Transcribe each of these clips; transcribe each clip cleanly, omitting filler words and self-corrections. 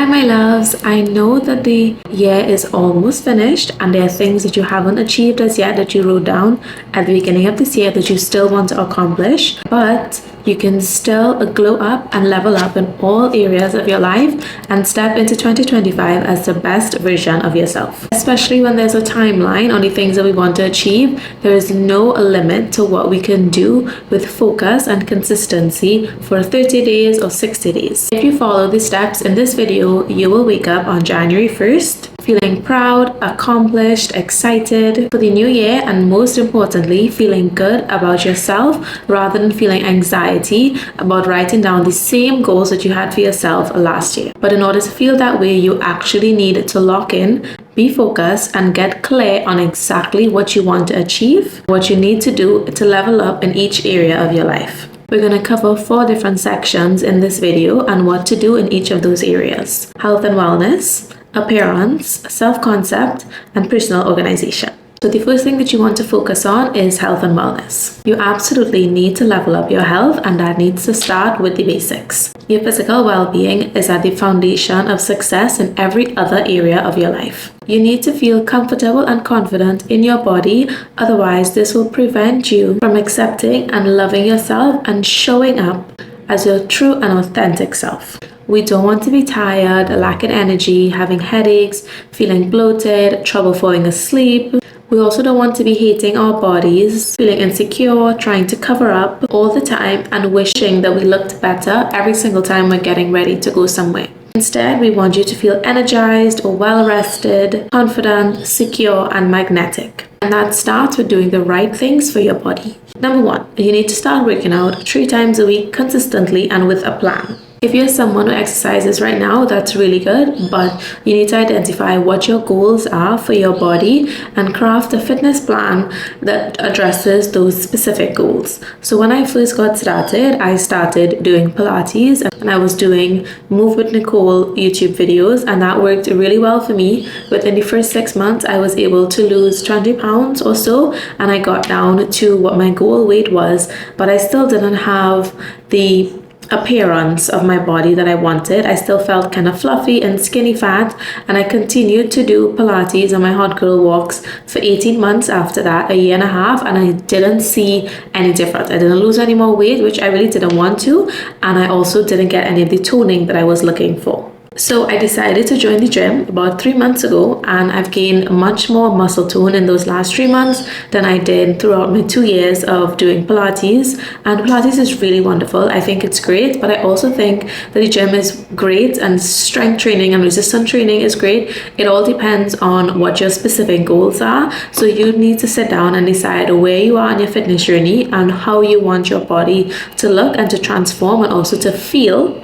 Hi my loves, I know that the year is almost finished and there are things that you haven't achieved as yet that you wrote down at the beginning of this year that you still want to accomplish, but you can still glow up and level up in all areas of your life and step into 2025 as the best version of yourself. Especially when there's a timeline on the things that we want to achieve, there is no limit to what we can do with focus and consistency for 30 days or 60 days. If you follow the steps in this video, you will wake up on January 1st feeling proud, accomplished, excited for the new year, and most importantly, feeling good about yourself rather than feeling anxiety about writing down the same goals that you had for yourself last year. But in order to feel that way, you actually need to lock in, be focused, and get clear on exactly what you want to achieve, what you need to do to level up in each area of your life. We're going to cover 4 different sections in this video and what to do in each of those areas: health and wellness, appearance, self-concept, and personal organization. So the first thing that you want to focus on is health and wellness. You absolutely need to level up your health, and that needs to start with the basics. Your physical well-being is at the foundation of success in every other area of your life. You need to feel comfortable and confident in your body, otherwise this will prevent you from accepting and loving yourself and showing up as your true and authentic self. We don't want to be tired, lacking energy, having headaches, feeling bloated, trouble falling asleep. We also don't want to be hating our bodies, feeling insecure, trying to cover up all the time, and wishing that we looked better every single time we're getting ready to go somewhere. Instead, we want you to feel energized or well-rested, confident, secure, and magnetic. And that starts with doing the right things for your body. Number 1, you need to start working out 3 times a week consistently and with a plan. If you're someone who exercises right now, that's really good, but you need to identify what your goals are for your body and craft a fitness plan that addresses those specific goals. So when I first got started, I started doing Pilates, and I was doing Move with Nicole YouTube videos, and that worked really well for me. Within the first 6 months, I was able to lose 20 pounds or so, and I got down to what my goal weight was, but I still didn't have the appearance of my body that I wanted. I still felt kind of fluffy and skinny fat, and I continued to do Pilates and my hot girl walks for 18 months after that, a year and a half, and I didn't see any difference. I didn't lose any more weight, which I really didn't want to, and I also didn't get any of the toning that I was looking for. So I decided to join the gym about 3 months ago, and I've gained much more muscle tone in those last 3 months than I did throughout my 2 years of doing Pilates. And Pilates is really wonderful. I think it's great, but I also think that the gym is great, and strength training and resistance training is great. It all depends on what your specific goals are. So you need to sit down and decide where you are on your fitness journey and how you want your body to look and to transform and also to feel,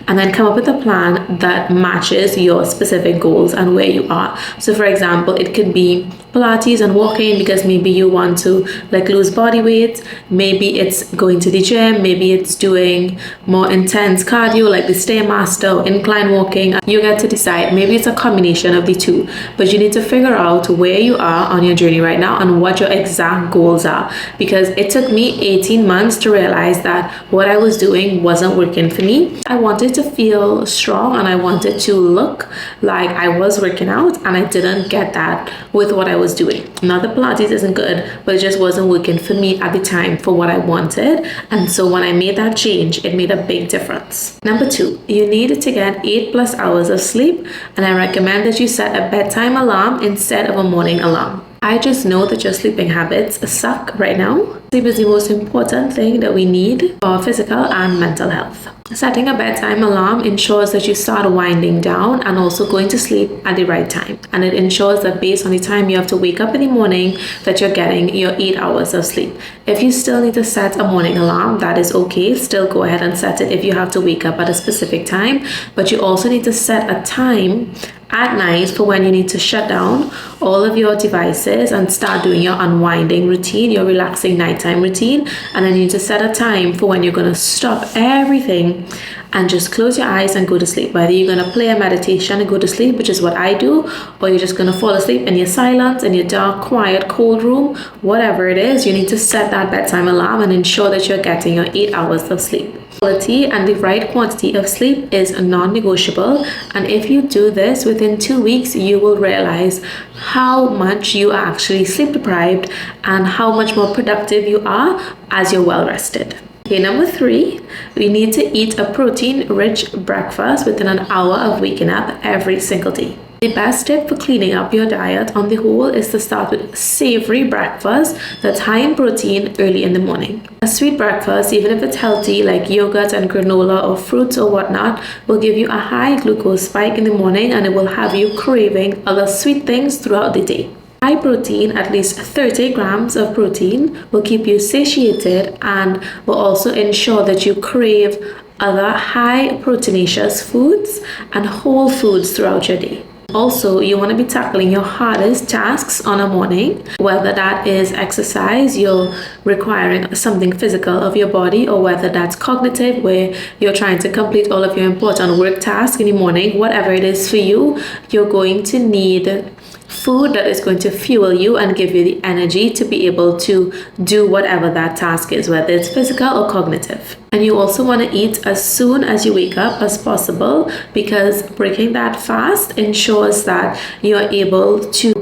and then come up with a plan that matches your specific goals and where you are. So for example, it could be Pilates and walking because maybe you want to lose body weight. Maybe it's going to the gym. Maybe it's doing more intense cardio like the Stairmaster or incline walking. You get to decide. Maybe it's a combination of the two, but you need to figure out where you are on your journey right now and what your exact goals are, because it took me 18 months to realize that what I was doing wasn't working for me. I wanted to feel strong and I wanted to look like I was working out, and I didn't get that with what I was doing. Not that Pilates isn't good, but it just wasn't working for me at the time for what I wanted. And so when I made that change, it made a big difference. Number 2, you need to get 8+ hours of sleep, and I recommend that you set a bedtime alarm instead of a morning alarm. I just know that your sleeping habits suck right now. Sleep is the most important thing that we need for our physical and mental health. Setting a bedtime alarm ensures that you start winding down and also going to sleep at the right time. And it ensures that based on the time you have to wake up in the morning, that you're getting your 8 hours of sleep. If you still need to set a morning alarm, that is okay. Still go ahead and set it if you have to wake up at a specific time. But you also need to set a time at night for when you need to shut down all of your devices and start doing your unwinding routine, your relaxing nighttime routine. And then you need to set a time for when you're going to stop everything and just close your eyes and go to sleep. Whether you're going to play a meditation and go to sleep, which is what I do, or you're just going to fall asleep in your silence, in your dark, quiet, cold room, whatever it is, you need to set that bedtime alarm and ensure that you're getting your 8 hours of sleep. Quality and the right quantity of sleep is non-negotiable, and if you do this within 2 weeks, you will realize how much you are actually sleep deprived and how much more productive you are as you're well rested. Okay, number 3, we need to eat a protein-rich breakfast within an hour of waking up every single day. The best tip for cleaning up your diet on the whole is to start with savory breakfast that's high in protein early in the morning. A sweet breakfast, even if it's healthy like yogurt and granola or fruits or whatnot, will give you a high glucose spike in the morning and it will have you craving other sweet things throughout the day. High protein, at least 30 grams of protein, will keep you satiated and will also ensure that you crave other high proteinaceous foods and whole foods throughout your day. Also, you want to be tackling your hardest tasks on a morning, whether that is exercise, you're requiring something physical of your body, or whether that's cognitive, where you're trying to complete all of your important work tasks in the morning. Whatever it is for you, you're going to need food that is going to fuel you and give you the energy to be able to do whatever that task is, whether it's physical or cognitive. And you also want to eat as soon as you wake up as possible, because breaking that fast ensures that you are able to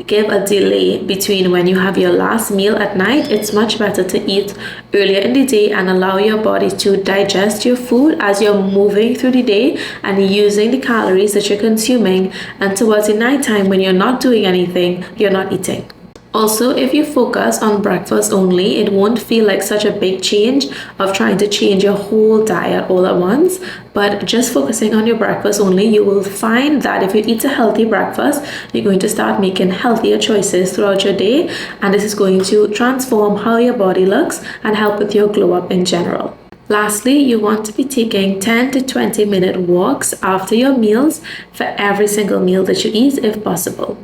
give a delay between when you have your last meal at night. It's much better to eat earlier in the day and allow your body to digest your food as you're moving through the day and using the calories that you're consuming. And towards the nighttime, when you're not doing anything, you're not eating. Also, if you focus on breakfast only, it won't feel like such a big change of trying to change your whole diet all at once. But just focusing on your breakfast only, you will find that if you eat a healthy breakfast, you're going to start making healthier choices throughout your day. And this is going to transform how your body looks and help with your glow up in general. Lastly, you want to be taking 10 to 20 minute walks after your meals for every single meal that you eat if possible.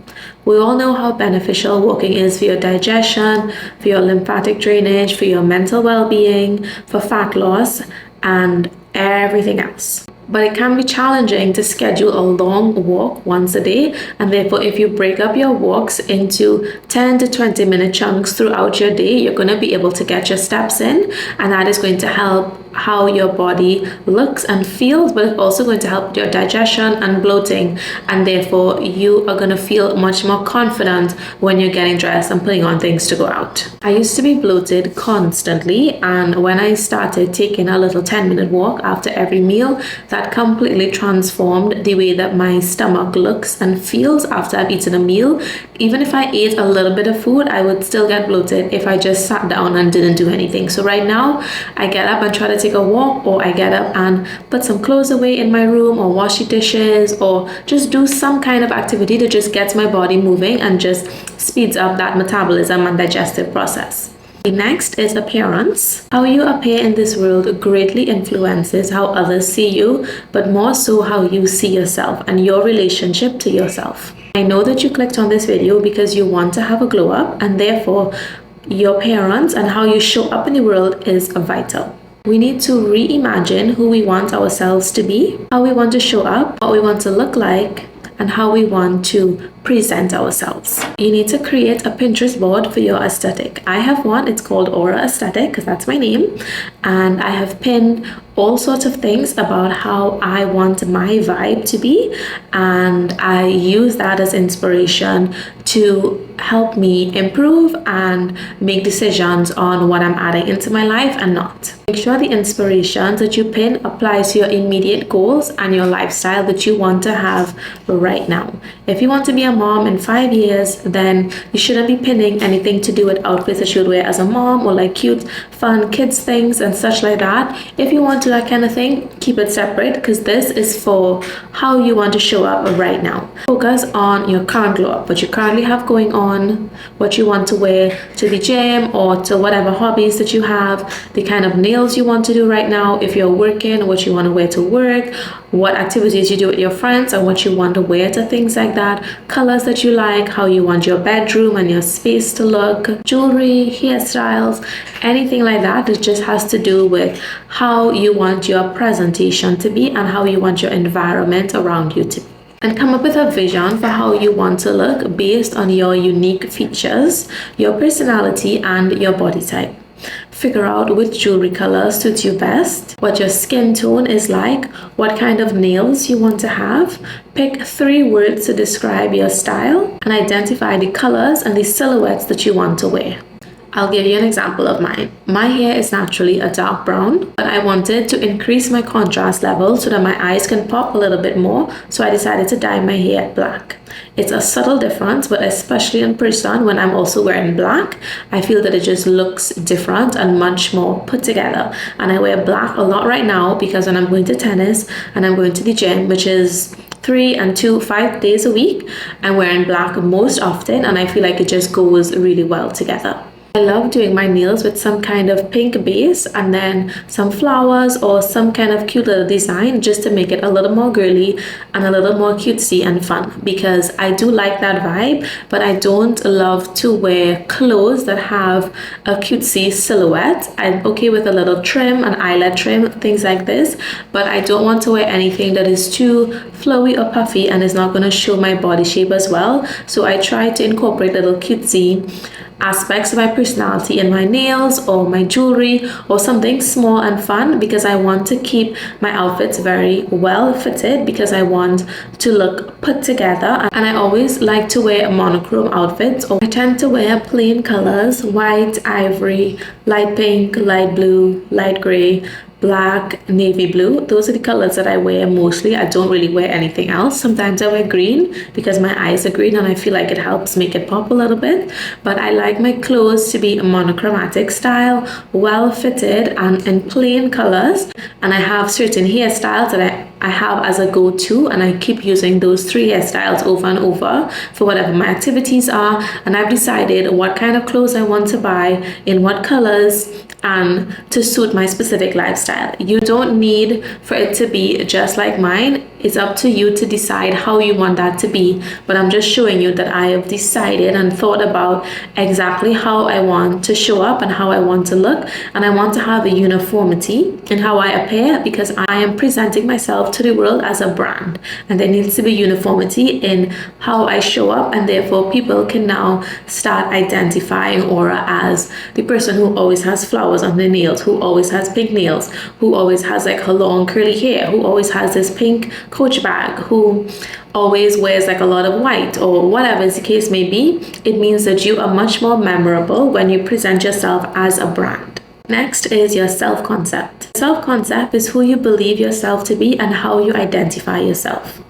We all know how beneficial walking is for your digestion, for your lymphatic drainage, for your mental well-being, for fat loss, and everything else. But it can be challenging to schedule a long walk once a day, and therefore if you break up your walks into 10 to 20 minute chunks throughout your day, you're going to be able to get your steps in, and that is going to help how your body looks and feels, but it's also going to help your digestion and bloating, and therefore you are going to feel much more confident when you're getting dressed and putting on things to go out. I used to be bloated constantly, and when I started taking a little 10-minute walk after every meal, that completely transformed the way that my stomach looks and feels after I've eaten a meal. Even if I ate a little bit of food, I would still get bloated if I just sat down and didn't do anything. So right now, I get up and try to take a walk, or I get up and put some clothes away in my room, or wash the dishes, or just do some kind of activity that just gets my body moving and just speeds up that metabolism and digestive process. Next is appearance. How you appear in this world greatly influences how others see you, but more so how you see yourself and your relationship to yourself. I know that you clicked on this video because you want to have a glow up, and therefore your appearance and how you show up in the world is vital. We need to reimagine who we want ourselves to be, how we want to show up, what we want to look like, and how we want to present ourselves. You need to create a Pinterest board for your aesthetic. I have one, it's called Aura Aesthetic because that's my name, and I have pinned all sorts of things about how I want my vibe to be, and I use that as inspiration to help me improve and make decisions on what I'm adding into my life and not. Make sure the inspirations that you pin applies to your immediate goals and your lifestyle that you want to have right now. If you want to be a mom in 5 years, then you shouldn't be pinning anything to do with outfits that you would wear as a mom, or like cute, fun kids things and such like that. If you want to that kind of thing, keep it separate, because this is for how you want to show up right now. Focus on your current glow up, what you currently have going on, what you want to wear to the gym or to whatever hobbies that you have, the kind of nails you want to do right now, if you're working, what you want to wear to work, what activities you do with your friends and what you want to wear to things like that, colors that you like, how you want your bedroom and your space to look, jewelry, hairstyles, anything like that. It just has to do with how you want your presentation to be and how you want your environment around you to be. And come up with a vision for how you want to look based on your unique features, your personality, and your body type. Figure out which jewelry color suits you best, what your skin tone is like, what kind of nails you want to have. Pick 3 words to describe your style and identify the colors and the silhouettes that you want to wear. I'll give you an example of mine. My hair is naturally a dark brown, but I wanted to increase my contrast level so that my eyes can pop a little bit more, so I decided to dye my hair black. It's a subtle difference, but especially in person when I'm also wearing black, I feel that it just looks different and much more put together. And I wear black a lot right now because when I'm going to tennis and I'm going to the gym, which is 3 and 2, 5 days a week, I'm wearing black most often, and I feel like it just goes really well together. I love doing my nails with some kind of pink base and then some flowers or some kind of cute little design just to make it a little more girly and a little more cutesy and fun, because I do like that vibe, but I don't love to wear clothes that have a cutesy silhouette. I'm okay with a little trim, an eyelet trim, things like this, but I don't want to wear anything that is too flowy or puffy and is not going to show my body shape as well. So I try to incorporate little cutesy aspects of my personality in my nails or my jewelry or something small and fun, because I want to keep my outfits very well fitted, because I want to look put together. And I always like to wear monochrome outfits, or I tend to wear plain colors: white, ivory, light pink, light blue, light gray, black, navy blue. Those are the colors that I wear mostly. I don't really wear anything else. Sometimes I wear green because my eyes are green and I feel like it helps make it pop a little bit. But I like my clothes to be a monochromatic style, well fitted and in plain colors. And I have certain hairstyles that I have as a go-to, and I keep using those 3 hairstyles over and over for whatever my activities are. And I've decided what kind of clothes I want to buy, in what colors, and to suit my specific lifestyle. You don't need for it to be just like mine. It's up to you to decide how you want that to be, but I'm just showing you that I have decided and thought about exactly how I want to show up and how I want to look, and I want to have a uniformity in how I appear, because I am presenting myself to the world as a brand, and there needs to be uniformity in how I show up, and therefore people can now start identifying Aura as the person who always has flowers on their nails, who always has pink nails, who always has like her long curly hair, who always has this pink Coach bag, who always wears like a lot of white, or whatever the case may be. It means that you are much more memorable when you present yourself as a brand. Next is your self-concept. Self-concept is who you believe yourself to be and how you identify yourself.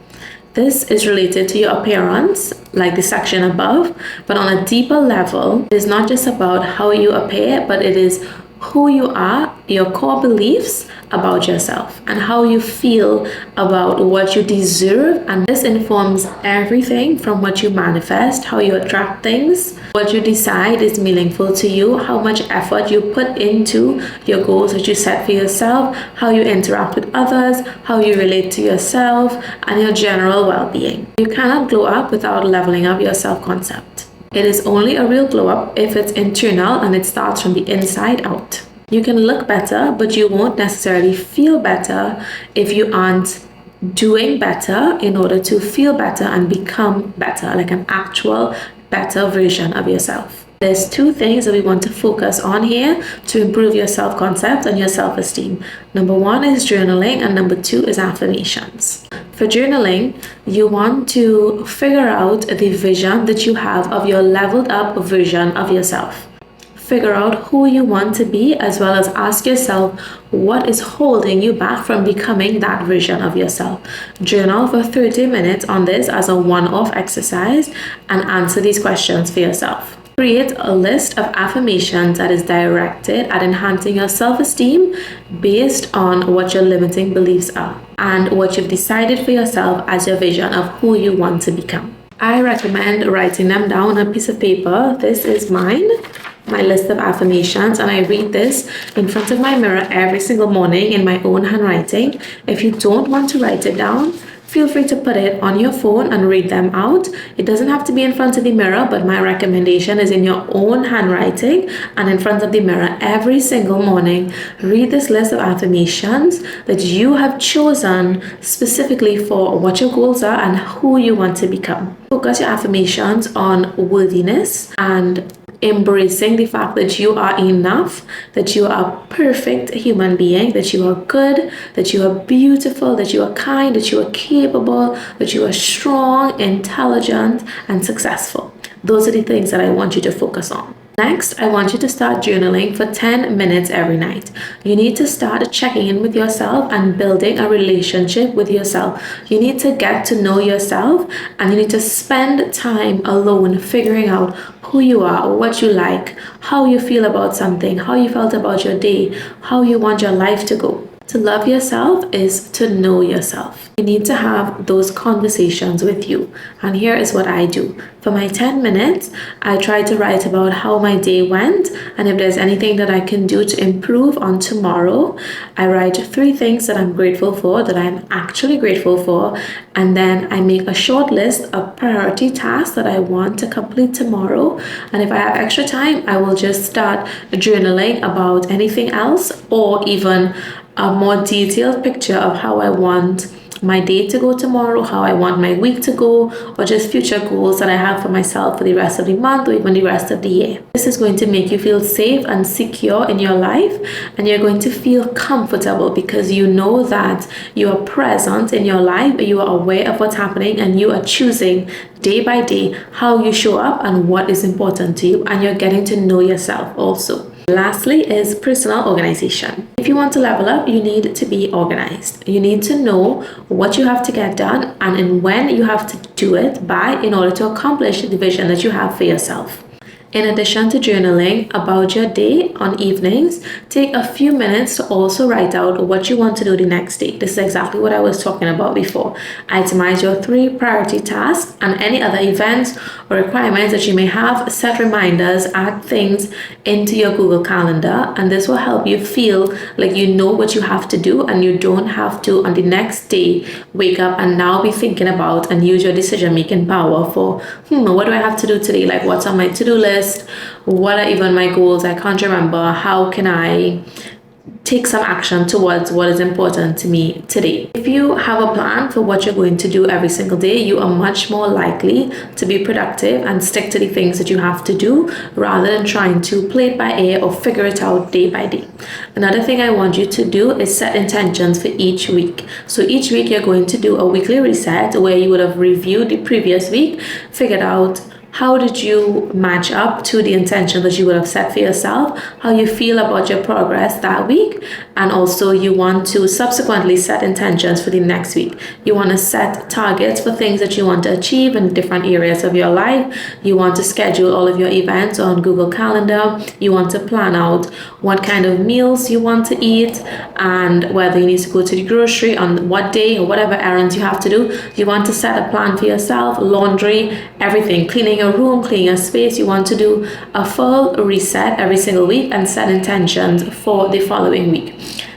This is related to your appearance, like the section above, but on a deeper level, it is not just about how you appear, but it is who you are, your core beliefs about yourself, and how you feel about what you deserve. And this informs everything from what you manifest, how you attract things, what you decide is meaningful to you, how much effort you put into your goals that you set for yourself, how you interact with others, how you relate to yourself, and your general well-being. You cannot glow up without leveling up your self-concept. It is only a real glow up if it's internal and it starts from the inside out. You can look better, but you won't necessarily feel better if you aren't doing better in order to feel better and become better, like an actual better version of yourself. There's 2 things that we want to focus on here to improve your self-concept and your self-esteem. Number 1 is journaling, and number 2 is affirmations. For journaling, you want to figure out the vision that you have of your leveled up version of yourself. Figure out who you want to be, as well as ask yourself what is holding you back from becoming that version of yourself. Journal for 30 minutes on this as a one-off exercise and answer these questions for yourself. Create a list of affirmations that is directed at enhancing your self-esteem based on what your limiting beliefs are and what you've decided for yourself as your vision of who you want to become. I recommend writing them down on a piece of paper. This is mine, my list of affirmations, and I read this in front of my mirror every single morning in my own handwriting. If you don't want to write it down, feel free to put it on your phone and read them out. It doesn't have to be in front of the mirror, but my recommendation is in your own handwriting and in front of the mirror every single morning. Read this list of affirmations that you have chosen specifically for what your goals are and who you want to become. Focus your affirmations on worthiness and embracing the fact that you are enough, that you are a perfect human being, that you are good, that you are beautiful, that you are kind, that you are capable, that you are strong, intelligent, and successful. Those are the things that I want you to focus on. Next, I want you to start journaling for 10 minutes every night. You need to start checking in with yourself and building a relationship with yourself. You need to get to know yourself, and you need to spend time alone figuring out who you are, what you like, how you feel about something, how you felt about your day, how you want your life to go. To love yourself is to know yourself. You need to have those conversations with you. And here is what I do. For my 10 minutes, I try to write about how my day went, and if there's anything that I can do to improve on tomorrow. I write 3 things that I'm grateful for, that I'm actually grateful for, and then I make a short list of priority tasks that I want to complete tomorrow. And if I have extra time, I will just start journaling about anything else, or even a more detailed picture of how I want my day to go tomorrow, how I want my week to go, or just future goals that I have for myself for the rest of the month or even the rest of the year. This is going to make you feel safe and secure in your life, and you're going to feel comfortable because you know that you are present in your life, you are aware of what's happening, and you are choosing day by day how you show up and what is important to you, and you're getting to know yourself also. Lastly is personal organization. If you want to level up, you need to be organized. You need to know what you have to get done and when you have to do it by in order to accomplish the vision that you have for yourself. In addition to journaling about your day on evenings, take a few minutes to also write out what you want to do the next day. This is exactly what I was talking about before. Itemize your 3 priority tasks and any other events or requirements that you may have. Set reminders, add things into your Google Calendar, and this will help you feel like you know what you have to do, and you don't have to on the next day wake up and now be thinking about and use your decision-making power for, what do I have to do today? Like, what's on my to-do list? What are even my goals? I can't remember. How can I take some action towards what is important to me today? If you have a plan for what you're going to do every single day, you are much more likely to be productive and stick to the things that you have to do rather than trying to play it by ear or figure it out day by day. Another thing I want you to do is set intentions for each week. So each week you're going to do a weekly reset where you would have reviewed the previous week, figured out how did you match up to the intention that you would have set for yourself, how you feel about your progress that week, and also you want to subsequently set intentions for the next week. You want to set targets for things that you want to achieve in different areas of your life. You want to schedule all of your events on Google Calendar. You want to plan out what kind of meals you want to eat and whether you need to go to the grocery on what day or whatever errands you have to do. You want to set a plan for yourself, laundry, everything, cleaning your room, cleaning your space. You want to do a full reset every single week and set intentions for the following week.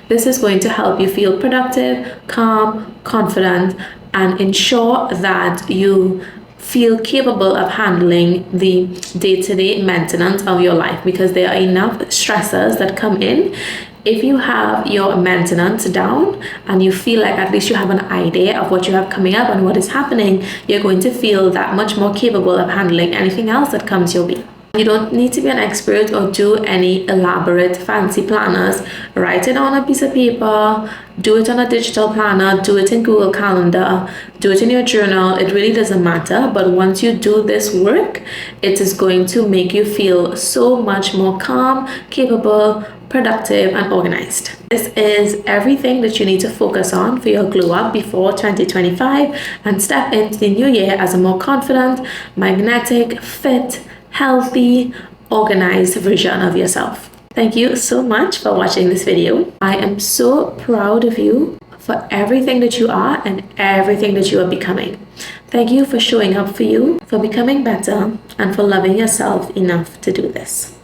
This is going to help you feel productive, calm, confident, and ensure that you feel capable of handling the day-to-day maintenance of your life, because there are enough stressors that come in. If you have your maintenance down and you feel like at least you have an idea of what you have coming up and what is happening, you're going to feel that much more capable of handling anything else that comes your way. You don't need to be an expert or do any elaborate fancy planners. Write it on a piece of paper, do it on a digital planner, do it in Google Calendar, do it in your journal. It really doesn't matter, but once you do this work, it is going to make you feel so much more calm, capable, productive, and organized. This is everything that you need to focus on for your glow up before 2025 and step into the new year as a more confident, magnetic, fit, healthy, organized version of yourself. Thank you so much for watching this video. I am so proud of you for everything that you are and everything that you are becoming. Thank you for showing up for you, for becoming better, and for loving yourself enough to do this.